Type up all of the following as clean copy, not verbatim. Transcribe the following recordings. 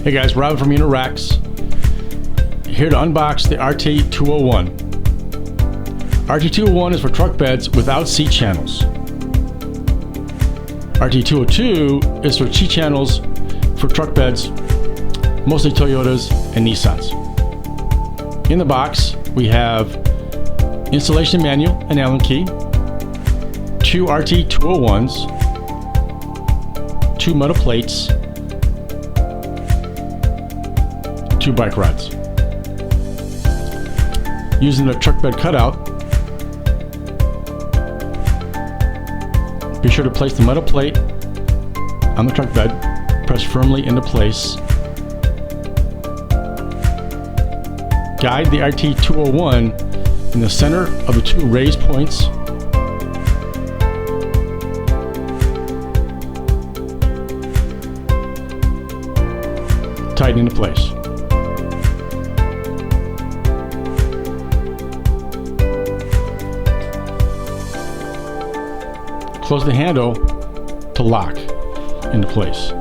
Hey guys, Rob from Innoracks, here to unbox the Rt201. Rt201 is for truck beds without seat channels. Rt202 is for seat channels for truck beds, mostly Toyotas and Nissans. In the box, we have installation manual and Allen key, 2 Rt201s, 2 metal plates, 2 bike rods. Using the truck bed cutout, be sure to place the metal plate on the truck bed, press firmly into place. Guide the Rt201 in the center of the 2 raised points. Tighten into place. Close the handle to lock into place.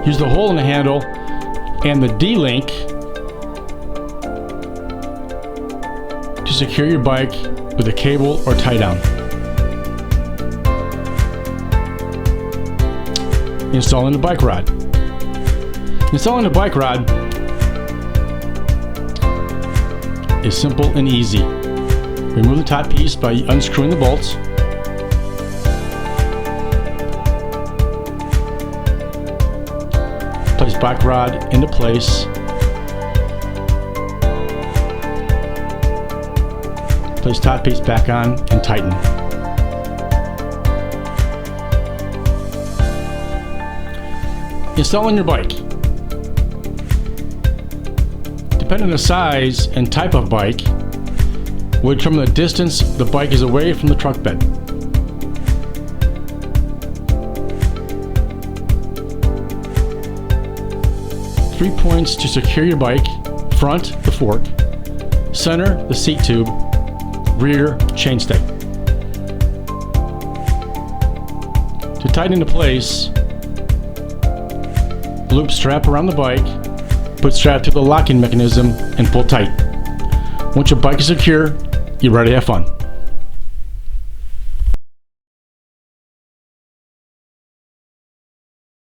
Use the hole in the handle and the D-link to secure your bike with a cable or tie down. Installing the bike rod. Installing the bike rod is simple and easy. Remove the top piece by unscrewing the bolts. Place bike rod into place. Place top piece back on and tighten. Installing your bike. Depending on the size and type of bike, will determine the distance the bike is away from the truck bed. Three points to secure your bike: front, the fork; center, the seat tube; rear, chainstay. To tighten into place, loop strap around the bike, put strap to the locking mechanism, and pull tight. Once your bike is secure, you're ready to have fun.